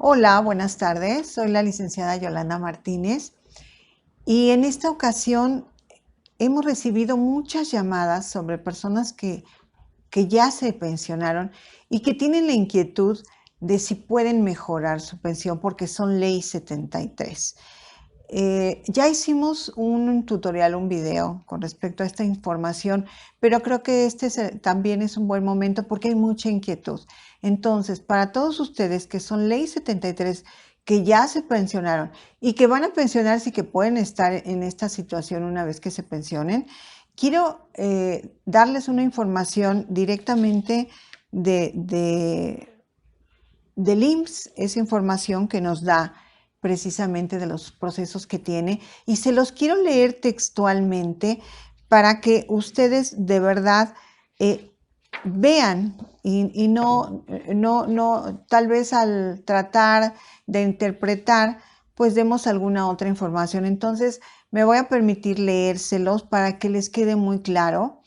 Hola, buenas tardes. Soy la licenciada Yolanda Martínez y en esta ocasión hemos recibido muchas llamadas sobre personas que ya se pensionaron y que tienen la inquietud de si pueden mejorar su pensión porque son ley 73. Ya hicimos un tutorial, un video con respecto a esta información, pero creo que también es un buen momento porque hay mucha inquietud. Entonces, para todos ustedes que son ley 73, que ya se pensionaron y que van a pensionarse y que pueden estar en esta situación una vez que se pensionen, quiero darles una información directamente de, de del IMSS, esa información que nos da precisamente de los procesos que tiene, y se los quiero leer textualmente para que ustedes de verdad vean y no, tal vez al tratar de interpretar, pues demos alguna otra información. Entonces, me voy a permitir leérselos para que les quede muy claro.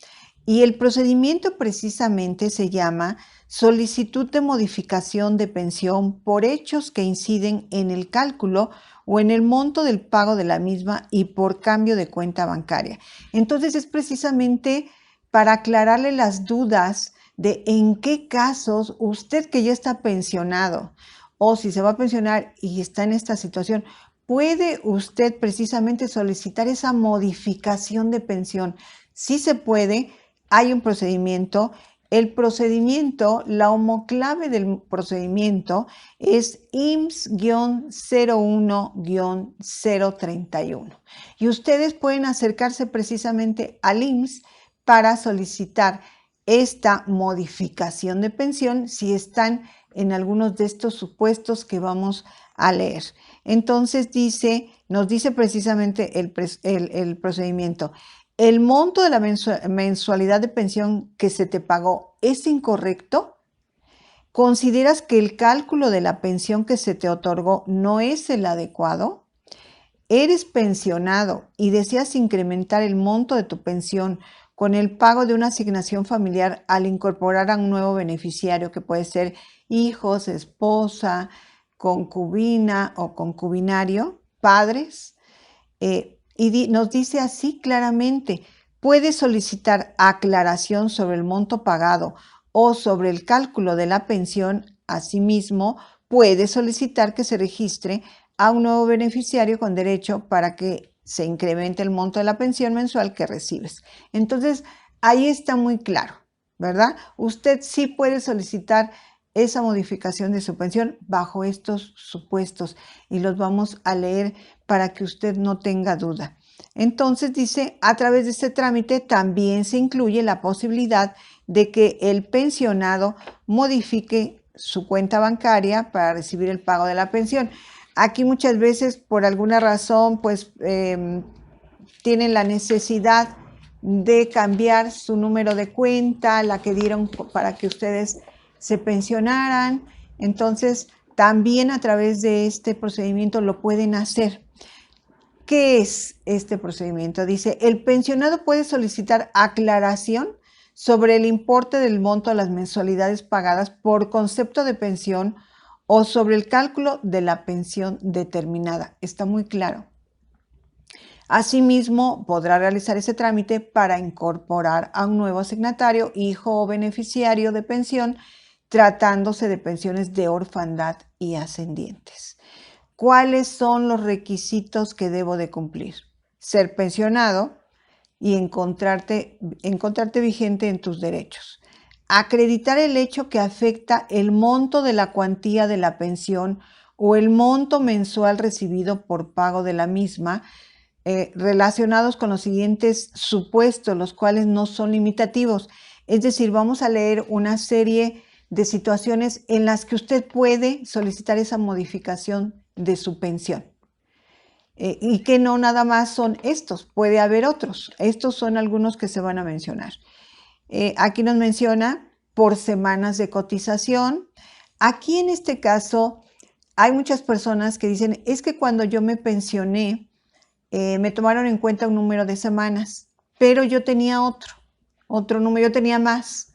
Y el procedimiento precisamente se llama solicitud de modificación de pensión por hechos que inciden en el cálculo o en el monto del pago de la misma y por cambio de cuenta bancaria. Entonces es precisamente para aclararle las dudas de en qué casos usted que ya está pensionado o si se va a pensionar y está en esta situación, puede usted precisamente solicitar esa modificación de pensión. Sí se puede, hay un procedimiento. El procedimiento, la homoclave del procedimiento es IMSS-01-031. Y ustedes pueden acercarse precisamente al IMSS para solicitar esta modificación de pensión si están en algunos de estos supuestos que vamos a leer. Entonces nos dice precisamente el procedimiento. ¿El monto de la mensualidad de pensión que se te pagó es incorrecto? ¿Consideras que el cálculo de la pensión que se te otorgó no es el adecuado? ¿Eres pensionado y deseas incrementar el monto de tu pensión con el pago de una asignación familiar al incorporar a un nuevo beneficiario que puede ser hijos, esposa, concubina o concubinario, padres? Nos dice así claramente, puede solicitar aclaración sobre el monto pagado o sobre el cálculo de la pensión. Asimismo, puede solicitar que se registre a un nuevo beneficiario con derecho para que se incremente el monto de la pensión mensual que recibes. Entonces, ahí está muy claro, ¿verdad? Usted sí puede solicitar esa modificación de su pensión bajo estos supuestos y los vamos a leer para que usted no tenga duda. Entonces dice, a través de este trámite también se incluye la posibilidad de que el pensionado modifique su cuenta bancaria para recibir el pago de la pensión. Aquí muchas veces, por alguna razón, pues tienen la necesidad de cambiar su número de cuenta, la que dieron para que ustedes se pensionaran. Entonces, también a través de este procedimiento lo pueden hacer. ¿Qué es este procedimiento? Dice, el pensionado puede solicitar aclaración sobre el importe del monto de las mensualidades pagadas por concepto de pensión o sobre el cálculo de la pensión determinada. Está muy claro. Asimismo, podrá realizar ese trámite para incorporar a un nuevo asignatario, hijo o beneficiario de pensión, tratándose de pensiones de orfandad y ascendientes. ¿Cuáles son los requisitos que debo de cumplir? Ser pensionado y encontrarte vigente en tus derechos. Acreditar el hecho que afecta el monto de la cuantía de la pensión o el monto mensual recibido por pago de la misma, relacionados con los siguientes supuestos, los cuales no son limitativos. Es decir, vamos a leer una serie de situaciones en las que usted puede solicitar esa modificación de su pensión. Y que no nada más son estos, puede haber otros. Estos son algunos que se van a mencionar. Aquí nos menciona por semanas de cotización. Aquí en este caso hay muchas personas que dicen, es que cuando yo me pensioné, me tomaron en cuenta un número de semanas, pero yo tenía otro número, yo tenía más.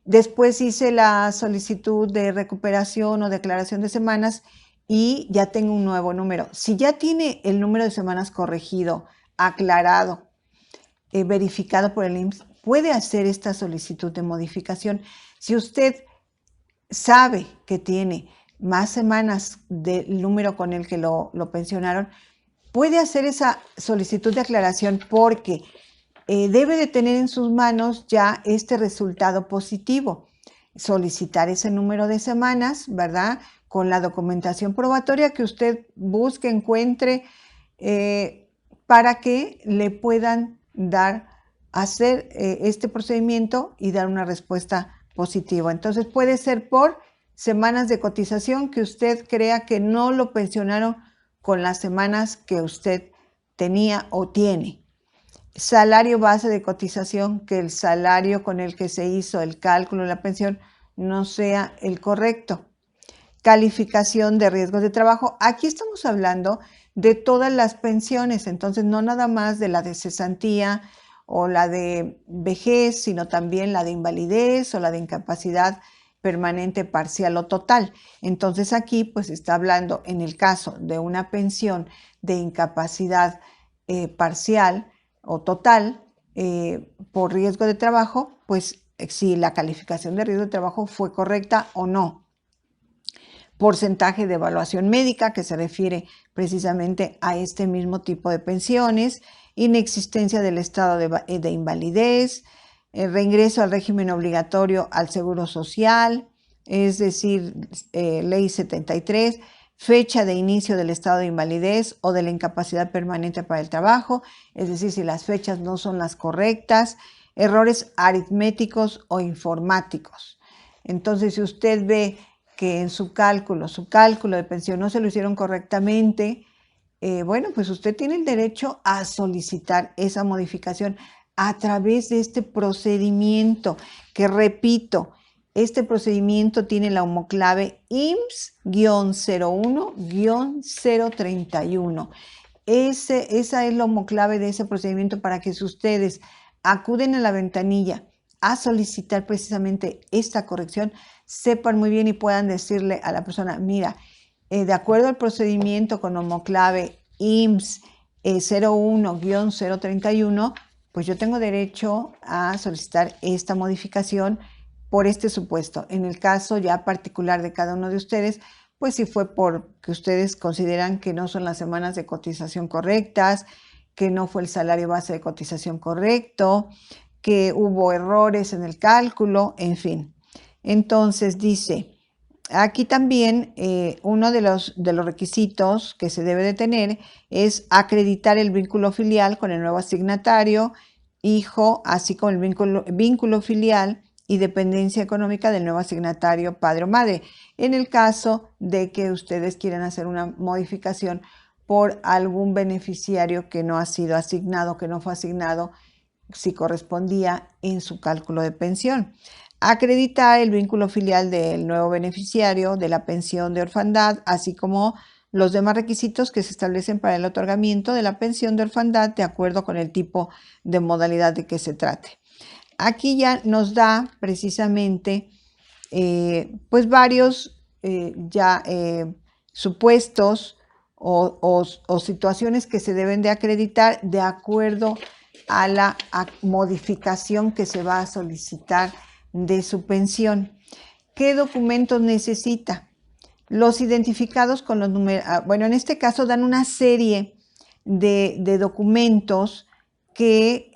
Después hice la solicitud de recuperación o declaración de semanas y ya tengo un nuevo número. Si ya tiene el número de semanas corregido, aclarado, verificado por el IMSS, puede hacer esta solicitud de modificación. Si usted sabe que tiene más semanas del número con el que lo pensionaron, puede hacer esa solicitud de aclaración porque debe de tener en sus manos ya este resultado positivo. Solicitar ese número de semanas, ¿verdad? Con la documentación probatoria que usted busque, encuentre, para que le puedan hacer este procedimiento y dar una respuesta positiva. Entonces puede ser por semanas de cotización que usted crea que no lo pensionaron con las semanas que usted tenía o tiene. Salario base de cotización, que el salario con el que se hizo el cálculo de la pensión no sea el correcto. Calificación de riesgos de trabajo. Aquí estamos hablando de todas las pensiones, entonces no nada más de la de cesantía o la de vejez, sino también la de invalidez o la de incapacidad permanente, parcial o total. Entonces aquí pues está hablando en el caso de una pensión de incapacidad parcial o total por riesgo de trabajo, pues si la calificación de riesgo de trabajo fue correcta o no. Porcentaje de evaluación médica, que se refiere precisamente a este mismo tipo de pensiones, inexistencia del estado de invalidez, reingreso al régimen obligatorio al Seguro Social, es decir, Ley 73, fecha de inicio del estado de invalidez o de la incapacidad permanente para el trabajo, es decir, si las fechas no son las correctas, errores aritméticos o informáticos. Entonces, si usted ve que en su cálculo de pensión no se lo hicieron correctamente, bueno, pues usted tiene el derecho a solicitar esa modificación a través de este procedimiento, que repito, este procedimiento tiene la homoclave IMSS-01-031. Esa es la homoclave de ese procedimiento para que si ustedes acuden a la ventanilla a solicitar precisamente esta corrección, sepan muy bien y puedan decirle a la persona, mira, de acuerdo al procedimiento con homoclave IMSS 01-031, pues yo tengo derecho a solicitar esta modificación por este supuesto. En el caso ya particular de cada uno de ustedes, pues si fue porque ustedes consideran que no son las semanas de cotización correctas, que no fue el salario base de cotización correcto, que hubo errores en el cálculo, en fin. Entonces dice, aquí también uno de los requisitos que se debe de tener es acreditar el vínculo filial con el nuevo asignatario, hijo, así como el vínculo filial y dependencia económica del nuevo asignatario padre o madre, en el caso de que ustedes quieran hacer una modificación por algún beneficiario que no ha sido asignado, que no fue asignado, si correspondía en su cálculo de pensión. Acreditar el vínculo filial del nuevo beneficiario de la pensión de orfandad, así como los demás requisitos que se establecen para el otorgamiento de la pensión de orfandad de acuerdo con el tipo de modalidad de que se trate. Aquí ya nos da precisamente pues varios supuestos o situaciones que se deben de acreditar de acuerdo a la modificación que se va a solicitar de su pensión. ¿Qué documentos necesita? Los identificados con los números, bueno, en este caso dan una serie de documentos que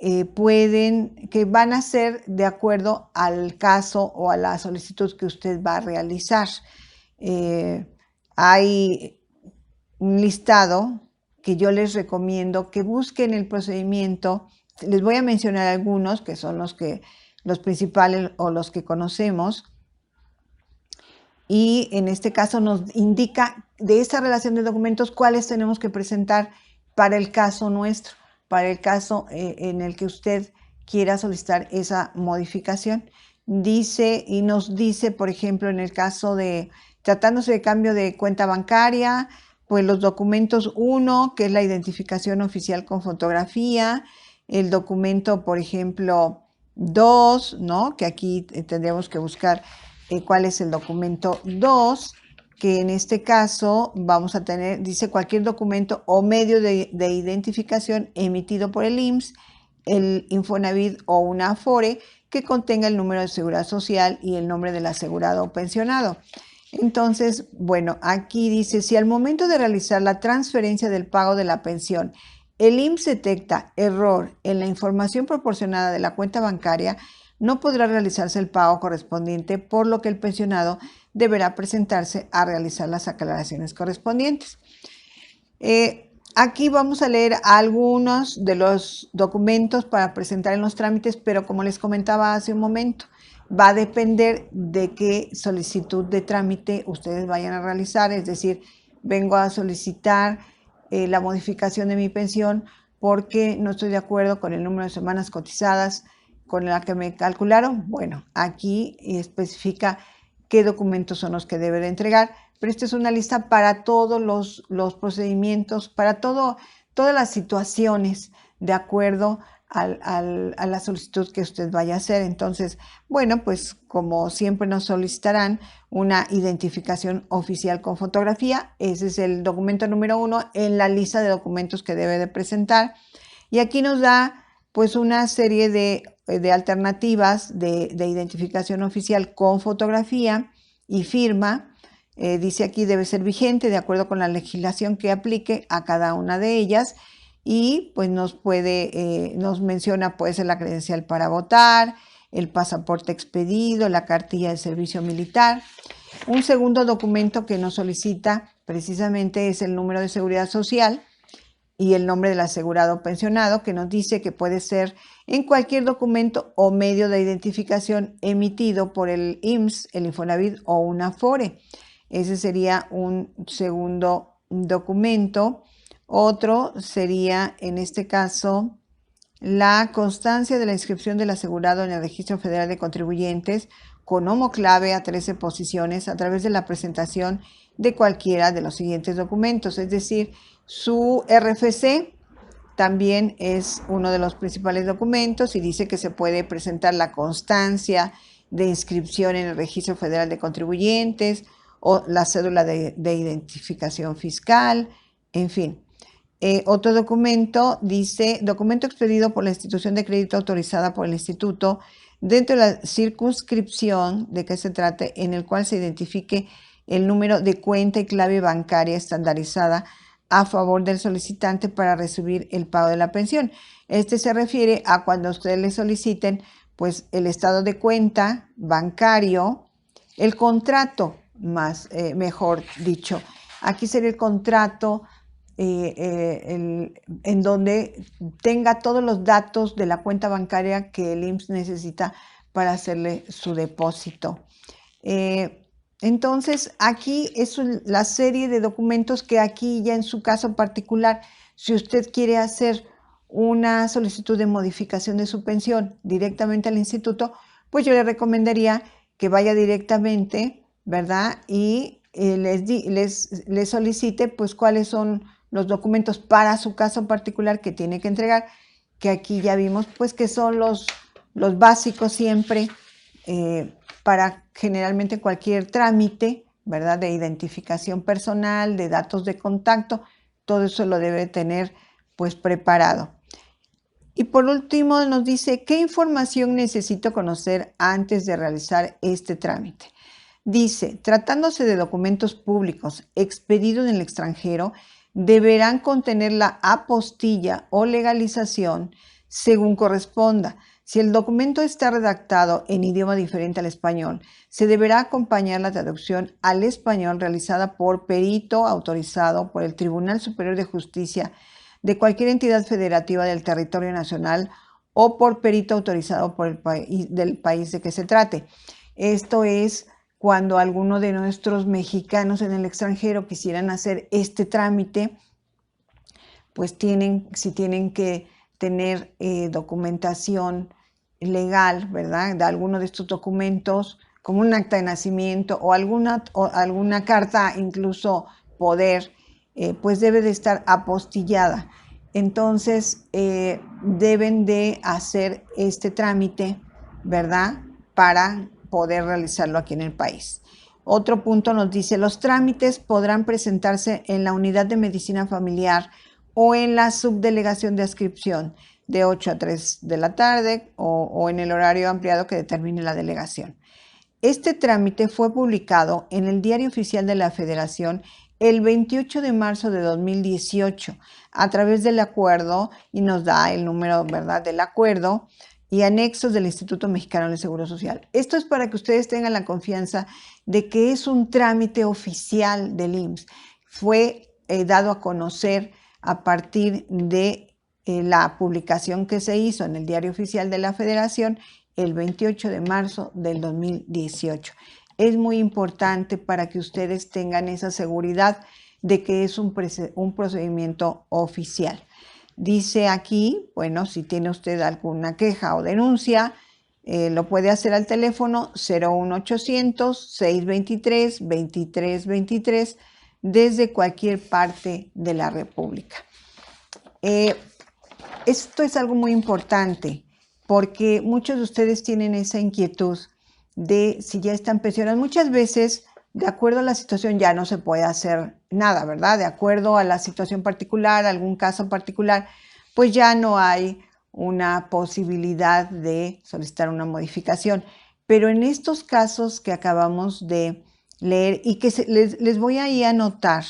van a ser de acuerdo al caso o a la solicitud que usted va a realizar. Hay un listado que yo les recomiendo que busquen el procedimiento. Les voy a mencionar algunos que son los principales o los que conocemos. Y en este caso nos indica de esa relación de documentos cuáles tenemos que presentar para el caso nuestro, para el caso en el que usted quiera solicitar esa modificación. Dice y nos dice, por ejemplo, en el caso de tratándose de cambio de cuenta bancaria, pues los documentos 1, que es la identificación oficial con fotografía, el documento, por ejemplo, 2, ¿no? Que aquí tendríamos que buscar cuál es el documento 2, que en este caso vamos a tener, dice cualquier documento o medio de identificación emitido por el IMSS, el Infonavit o una Afore que contenga el número de seguridad social y el nombre del asegurado o pensionado. Entonces, bueno, aquí dice, si al momento de realizar la transferencia del pago de la pensión, el IMSS detecta error en la información proporcionada de la cuenta bancaria, no podrá realizarse el pago correspondiente, por lo que el pensionado deberá presentarse a realizar las aclaraciones correspondientes. Aquí vamos a leer algunos de los documentos para presentar en los trámites, pero como les comentaba hace un momento, va a depender de qué solicitud de trámite ustedes vayan a realizar. Es decir, vengo a solicitar la modificación de mi pensión porque no estoy de acuerdo con el número de semanas cotizadas con la que me calcularon. Bueno, aquí especifica qué documentos son los que debe de entregar, pero esta es una lista para todos los procedimientos, para todas las situaciones de acuerdo a la solicitud que usted vaya a hacer. Entonces, bueno, pues como siempre nos solicitarán una identificación oficial con fotografía. Ese es el documento número 1 en la lista de documentos que debe de presentar. Y aquí nos da pues una serie de alternativas de identificación oficial con fotografía y firma. Dice aquí debe ser vigente de acuerdo con la legislación que aplique a cada una de ellas, y pues nos menciona puede ser la credencial para votar, el pasaporte expedido, la cartilla de servicio militar. Un segundo documento que nos solicita precisamente es el número de seguridad social y el nombre del asegurado o pensionado, que nos dice que puede ser en cualquier documento o medio de identificación emitido por el IMSS, el Infonavit o una Afore. Ese sería un segundo documento. Otro sería, en este caso, la constancia de la inscripción del asegurado en el Registro Federal de Contribuyentes con homoclave a 13 posiciones a través de la presentación de cualquiera de los siguientes documentos, es decir, su RFC también es uno de los principales documentos, y dice que se puede presentar la constancia de inscripción en el Registro Federal de Contribuyentes o la cédula de identificación fiscal, en fin. Otro documento dice, documento expedido por la institución de crédito autorizada por el instituto dentro de la circunscripción de que se trate, en el cual se identifique el número de cuenta y clave bancaria estandarizada a favor del solicitante para recibir el pago de la pensión. Este se refiere a cuando ustedes le soliciten pues el estado de cuenta bancario, el contrato mejor dicho. Aquí sería el contrato en donde tenga todos los datos de la cuenta bancaria que el IMSS necesita para hacerle su depósito. Entonces, aquí es la serie de documentos que aquí ya en su caso particular, si usted quiere hacer una solicitud de modificación de su pensión directamente al instituto, pues yo le recomendaría que vaya directamente, ¿verdad? Y les solicite pues cuáles son los documentos para su caso particular que tiene que entregar, que aquí ya vimos pues que son los básicos siempre, para generalmente cualquier trámite, ¿verdad? De identificación personal, de datos de contacto, todo eso lo debe tener pues preparado. Y por último nos dice, ¿qué información necesito conocer antes de realizar este trámite? Dice, tratándose de documentos públicos expedidos en el extranjero, deberán contener la apostilla o legalización según corresponda. Si el documento está redactado en idioma diferente al español, se deberá acompañar la traducción al español realizada por perito autorizado por el Tribunal Superior de Justicia de cualquier entidad federativa del territorio nacional o por perito autorizado por del país de que se trate. Esto es cuando alguno de nuestros mexicanos en el extranjero quisieran hacer este trámite, pues si tienen que tener documentación legal, ¿verdad? De alguno de estos documentos, como un acta de nacimiento o alguna carta, incluso poder, pues debe de estar apostillada. Entonces, deben de hacer este trámite, ¿verdad? Para poder realizarlo aquí en el país. Otro punto nos dice, los trámites podrán presentarse en la unidad de medicina familiar o en la subdelegación de adscripción de 8 a 3 de la tarde o en el horario ampliado que determine la delegación. Este trámite fue publicado en el Diario Oficial de la Federación el 28 de marzo de 2018 a través del acuerdo, y nos da el número, ¿verdad?, del acuerdo y anexos del Instituto Mexicano del Seguro Social. Esto es para que ustedes tengan la confianza de que es un trámite oficial del IMSS. Fue dado a conocer a partir de la publicación que se hizo en el Diario Oficial de la Federación el 28 de marzo del 2018. Es muy importante para que ustedes tengan esa seguridad de que es un procedimiento oficial. Dice aquí, bueno, si tiene usted alguna queja o denuncia, lo puede hacer al teléfono 01800 623 2323 desde cualquier parte de la República. Esto es algo muy importante porque muchos de ustedes tienen esa inquietud de si ya están pensionados. Muchas veces, de acuerdo a la situación, ya no se puede hacer nada, ¿verdad? De acuerdo a la situación particular, algún caso particular, pues ya no hay una posibilidad de solicitar una modificación. Pero en estos casos que acabamos de leer y que les voy a ir a anotar,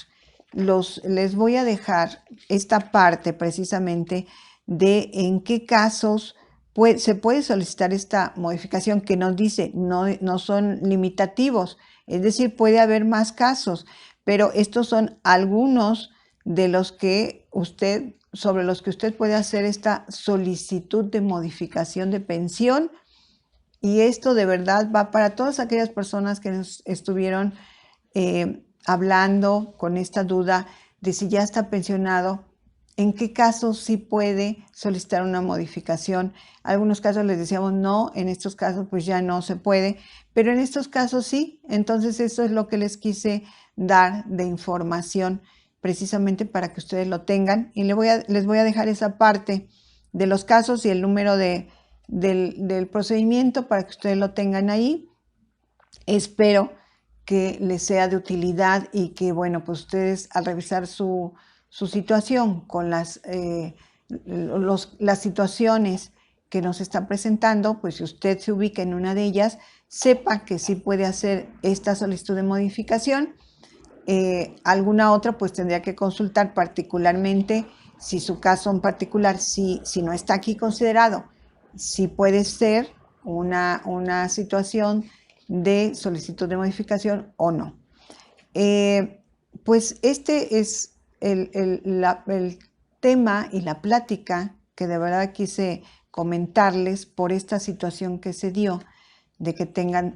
les voy a dejar esta parte precisamente de en qué casos se puede solicitar esta modificación, que nos dice no son limitativos, es decir, puede haber más casos, pero estos son algunos de los que sobre los que usted puede hacer esta solicitud de modificación de pensión. Y esto de verdad va para todas aquellas personas que nos estuvieron hablando con esta duda de si ya está pensionado, en qué casos sí puede solicitar una modificación. Algunos casos les decíamos no, en estos casos pues ya no se puede, pero en estos casos sí. Entonces eso es lo que les quise dar de información precisamente para que ustedes lo tengan. Y les voy a dejar esa parte de los casos y el número del procedimiento para que ustedes lo tengan ahí. Espero que les sea de utilidad y que, bueno, pues ustedes al revisar su situación con las situaciones que nos están presentando, pues si usted se ubica en una de ellas, sepa que sí puede hacer esta solicitud de modificación. Alguna otra, pues tendría que consultar particularmente si su caso en particular, si no está aquí considerado, si puede ser una situación de solicitud de modificación o no. Pues este es el tema y la plática que de verdad quise comentarles por esta situación que se dio, de que tengan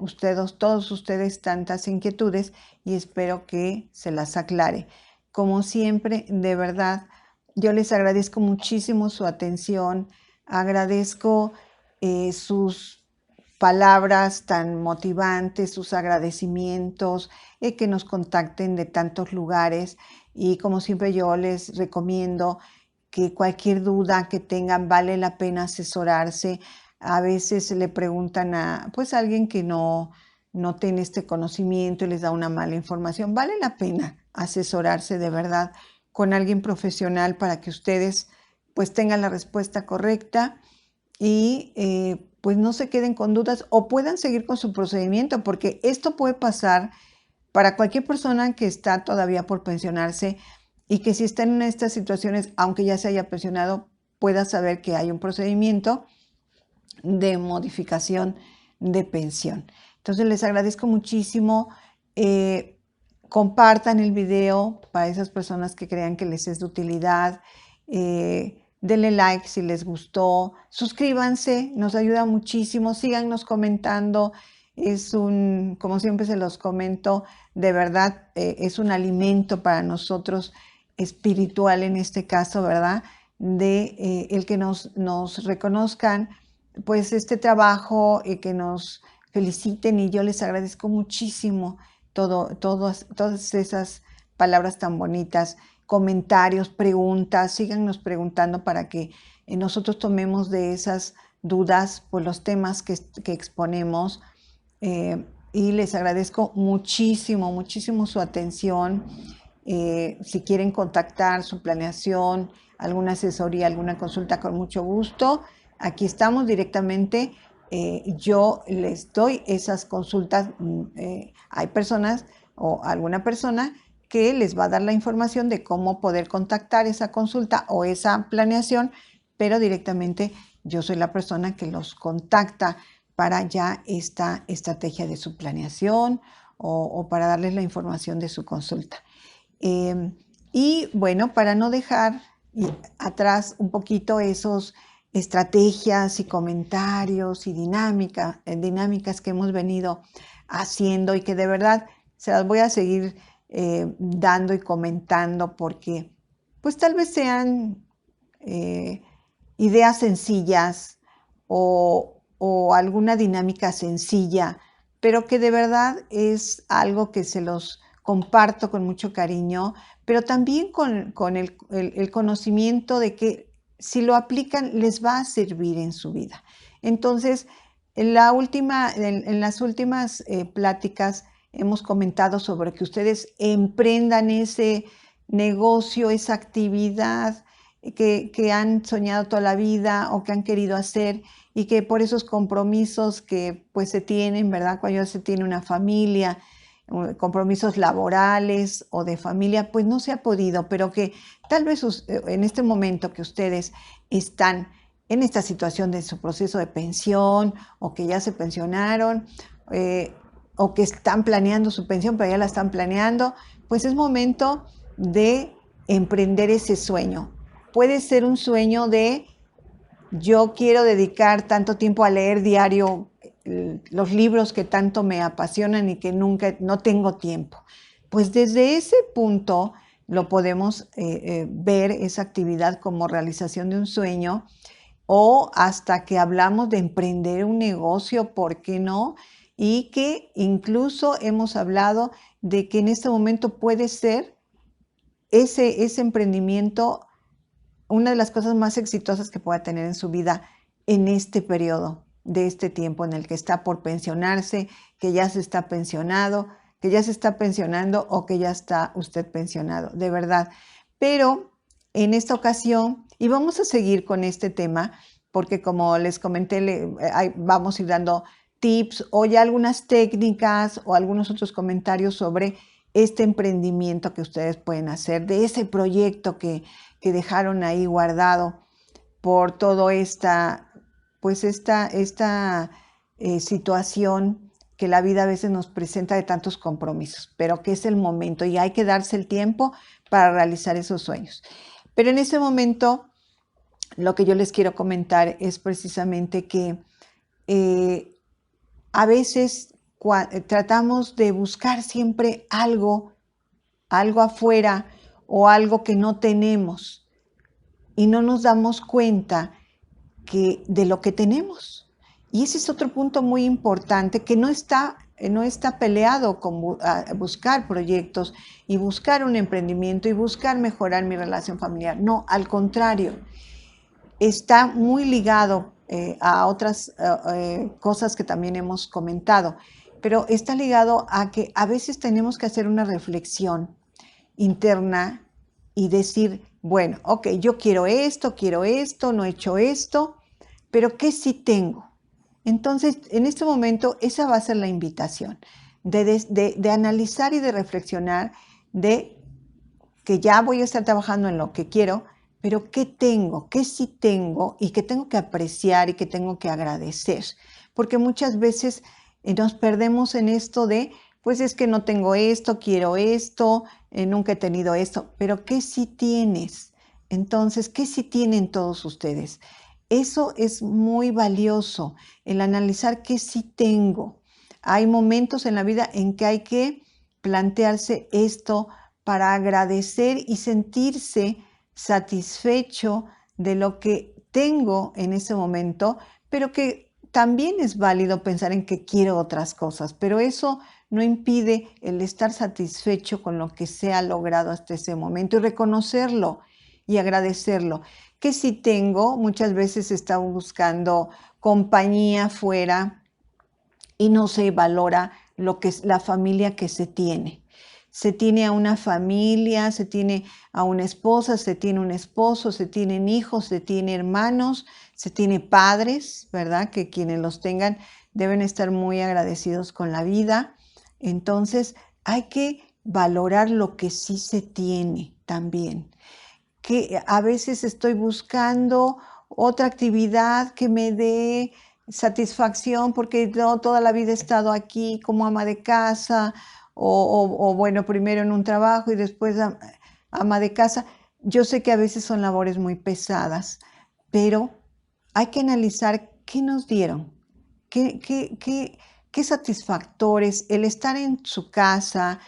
todos ustedes tantas inquietudes, y espero que se las aclare. Como siempre, de verdad, yo les agradezco muchísimo su atención, agradezco sus palabras tan motivantes, sus agradecimientos, que nos contacten de tantos lugares, y como siempre yo les recomiendo que cualquier duda que tengan vale la pena asesorarse. A veces le preguntan a alguien que no tiene este conocimiento y les da una mala información. Vale la pena asesorarse de verdad con alguien profesional para que ustedes pues tengan la respuesta correcta y pues no se queden con dudas o puedan seguir con su procedimiento, porque esto puede pasar para cualquier persona que está todavía por pensionarse y que si está en estas situaciones, aunque ya se haya pensionado, pueda saber que hay un procedimiento de modificación de pensión. Entonces les agradezco muchísimo. Compartan el video para esas personas que crean que les es de utilidad. Denle like si les gustó. Suscríbanse, nos ayuda muchísimo. Síganos comentando. Como siempre se los comento, de verdad es un alimento para nosotros espiritual en este caso, ¿verdad? De el que nos reconozcan pues este trabajo y que nos feliciten, y yo les agradezco muchísimo todas esas palabras tan bonitas, comentarios, preguntas. Síganos preguntando para que nosotros tomemos de esas dudas pues los temas que exponemos y les agradezco muchísimo, muchísimo su atención. Si quieren contactar su planeación, alguna asesoría, alguna consulta, con mucho gusto. Aquí estamos directamente. Yo les doy esas consultas. Hay personas o alguna persona que les va a dar la información de cómo poder contactar esa consulta o esa planeación, pero directamente yo soy la persona que los contacta para ya esta estrategia de su planeación o para darles la información de su consulta. Y bueno, para no dejar atrás un poquito esos estrategias y comentarios y dinámicas que hemos venido haciendo y que de verdad se las voy a seguir dando y comentando porque pues tal vez sean ideas sencillas o alguna dinámica sencilla, pero que de verdad es algo que se los comparto con mucho cariño, pero también con el conocimiento de que si lo aplican les va a servir en su vida. Entonces, en las últimas pláticas hemos comentado sobre que ustedes emprendan ese negocio, esa actividad que han soñado toda la vida o que han querido hacer y que por esos compromisos que pues se tienen, ¿verdad? Cuando ya se tiene una familia, compromisos laborales o de familia, pues no se ha podido, pero que tal vez en este momento que ustedes están en esta situación de su proceso de pensión o que ya se pensionaron o que están planeando su pensión, pero ya la están planeando, pues es momento de emprender ese sueño. Puede ser un sueño de yo quiero dedicar tanto tiempo a leer diario los libros que tanto me apasionan y que nunca, no tengo tiempo. Pues desde ese punto lo podemos ver esa actividad como realización de un sueño o hasta que hablamos de emprender un negocio, ¿por qué no? Y que incluso hemos hablado de que en este momento puede ser ese emprendimiento una de las cosas más exitosas que pueda tener en su vida en este periodo de este tiempo en el que está por pensionarse, que ya se está pensionado, que ya se está pensionando o que ya está usted pensionado, de verdad. Pero en esta ocasión, y vamos a seguir con este tema, porque como les comenté, vamos a ir dando tips o ya algunas técnicas o algunos otros comentarios sobre este emprendimiento que ustedes pueden hacer, de ese proyecto que dejaron ahí guardado por toda esta situación que la vida a veces nos presenta de tantos compromisos, pero que es el momento y hay que darse el tiempo para realizar esos sueños. Pero en ese momento, lo que yo les quiero comentar es precisamente que a veces tratamos de buscar siempre algo afuera o algo que no tenemos y no nos damos cuenta de lo que tenemos. Y ese es otro punto muy importante que no está peleado con buscar proyectos y buscar un emprendimiento y buscar mejorar mi relación familiar. No, al contrario, está muy ligado a otras cosas que también hemos comentado, pero está ligado a que a veces tenemos que hacer una reflexión interna y decir, bueno, ok, yo quiero esto, no he hecho esto, pero ¿qué sí tengo? Entonces, en este momento, esa va a ser la invitación de analizar y de reflexionar de que ya voy a estar trabajando en lo que quiero, pero ¿qué tengo? ¿Qué sí tengo? Y que tengo que apreciar y que tengo que agradecer. Porque muchas veces nos perdemos en esto de, pues es que no tengo esto, quiero esto, nunca he tenido esto, pero ¿qué sí tienes? Entonces, ¿qué sí tienen todos ustedes? Eso es muy valioso, el analizar qué sí tengo. Hay momentos en la vida en que hay que plantearse esto para agradecer y sentirse satisfecho de lo que tengo en ese momento, pero que también es válido pensar en que quiero otras cosas, pero eso no impide el estar satisfecho con lo que se ha logrado hasta ese momento y reconocerlo y agradecerlo. Que si tengo, muchas veces he estado buscando compañía fuera y no se valora lo que es la familia que se tiene. Se tiene a una familia, se tiene a una esposa, se tiene un esposo, se tienen hijos, se tiene hermanos, se tiene padres, ¿verdad? Que quienes los tengan deben estar muy agradecidos con la vida. Entonces, hay que valorar lo que sí se tiene también. Que a veces estoy buscando otra actividad que me dé satisfacción porque yo toda la vida he estado aquí como ama de casa o bueno, primero en un trabajo y después ama de casa. Yo sé que a veces son labores muy pesadas, pero hay que analizar qué nos dieron, qué satisfactores el estar en su casa,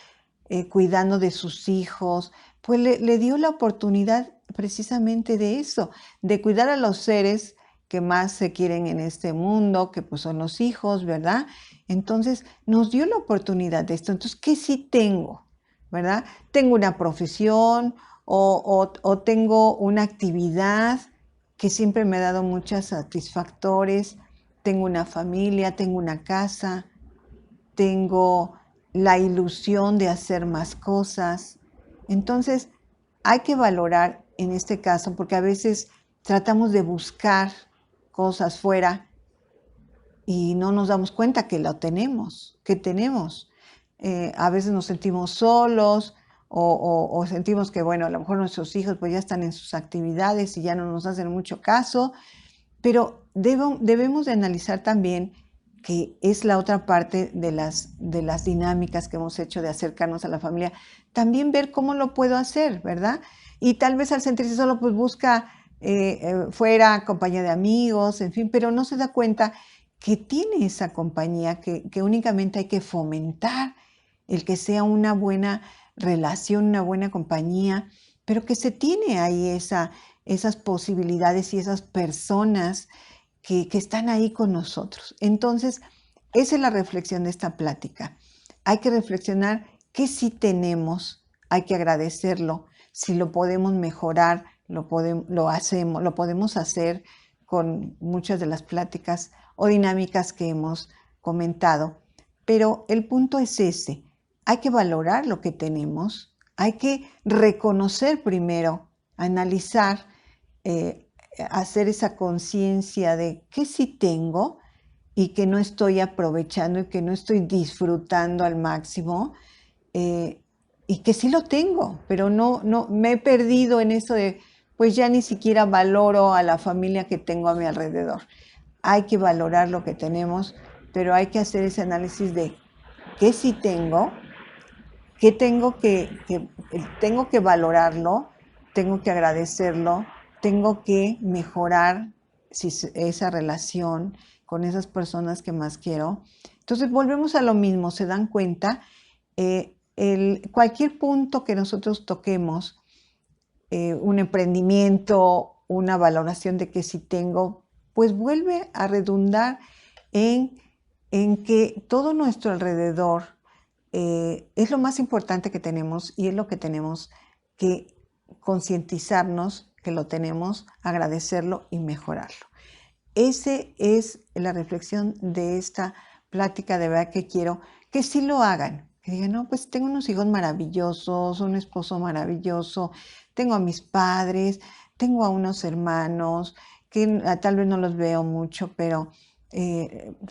cuidando de sus hijos, pues le dio la oportunidad precisamente de eso, de cuidar a los seres que más se quieren en este mundo, que pues son los hijos, ¿verdad? Entonces nos dio la oportunidad de esto. Entonces, ¿qué sí tengo? ¿Verdad? Tengo una profesión o tengo una actividad que siempre me ha dado muchos satisfactores, tengo una familia, tengo una casa, tengo la ilusión de hacer más cosas. Entonces, hay que valorar en este caso, porque a veces tratamos de buscar cosas fuera y no nos damos cuenta que lo tenemos, que tenemos. A veces nos sentimos solos o sentimos que, bueno, a lo mejor nuestros hijos pues ya están en sus actividades y ya no nos hacen mucho caso, pero debemos de analizar también que es la otra parte de las dinámicas que hemos hecho de acercarnos a la familia, también ver cómo lo puedo hacer, ¿verdad? Y tal vez al sentirse solo, pues busca fuera compañía de amigos, en fin, pero no se da cuenta que tiene esa compañía, que únicamente hay que fomentar el que sea una buena relación, una buena compañía, pero que se tiene ahí esas posibilidades y esas personas que están ahí con nosotros. Entonces, esa es la reflexión de esta plática. Hay que reflexionar qué sí tenemos, hay que agradecerlo. Si lo podemos mejorar, lo hacemos, lo podemos hacer con muchas de las pláticas o dinámicas que hemos comentado. Pero el punto es ese. Hay que valorar lo que tenemos, hay que reconocer primero, analizar, hacer esa conciencia de qué sí tengo y que no estoy aprovechando y que no estoy disfrutando al máximo, eh, y que sí lo tengo, pero no me he perdido en eso de, pues ya ni siquiera valoro a la familia que tengo a mi alrededor. Hay que valorar lo que tenemos, pero hay que hacer ese análisis de qué sí tengo, qué tengo que valorarlo, tengo que agradecerlo, tengo que mejorar esa relación con esas personas que más quiero. Entonces volvemos a lo mismo, se dan cuenta, cualquier punto que nosotros toquemos, un emprendimiento, una valoración de que si tengo, pues vuelve a redundar en, en que todo nuestro alrededor es lo más importante que tenemos y es lo que tenemos que concientizarnos que lo tenemos, agradecerlo y mejorarlo. Esa es la reflexión de esta plática, de verdad que quiero que sí lo hagan, que digan, no, pues tengo unos hijos maravillosos, un esposo maravilloso, tengo a mis padres, tengo a unos hermanos que tal vez no los veo mucho, pero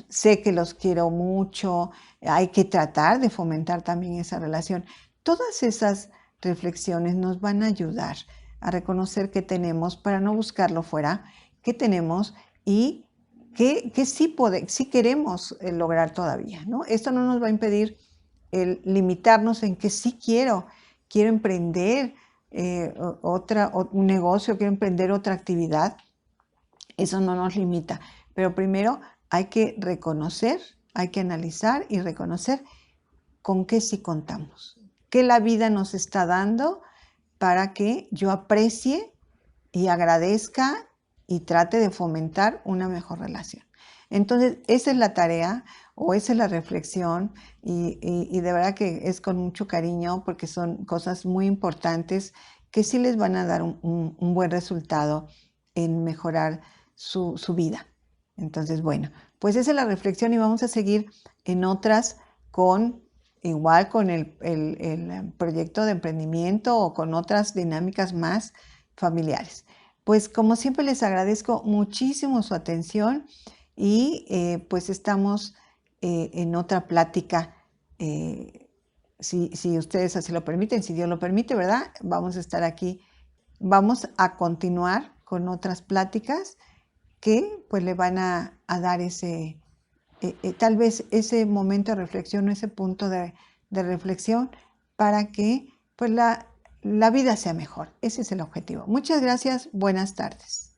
sé que los quiero mucho, hay que tratar de fomentar también esa relación. Todas esas reflexiones nos van a ayudar a reconocer qué tenemos para no buscarlo fuera, qué tenemos y que sí queremos lograr todavía, ¿no? Esto no nos va a impedir el limitarnos en que sí quiero emprender un negocio, quiero emprender otra actividad. Eso no nos limita, pero primero hay que reconocer, hay que analizar y reconocer con qué sí contamos, qué la vida nos está dando para que yo aprecie y agradezca y trate de fomentar una mejor relación. Entonces, esa es la tarea o esa es la reflexión y de verdad que es con mucho cariño porque son cosas muy importantes que sí les van a dar un buen resultado en mejorar su vida. Entonces, bueno, pues esa es la reflexión y vamos a seguir en otras igual con el proyecto de emprendimiento o con otras dinámicas más familiares. Pues como siempre les agradezco muchísimo su atención y pues estamos en otra plática, si ustedes así lo permiten, si Dios lo permite, ¿verdad? Vamos a estar aquí, vamos a continuar con otras pláticas que pues le van a dar tal vez ese momento de reflexión, ese punto de reflexión para que pues la vida sea mejor. Ese es el objetivo. Muchas gracias. Buenas tardes.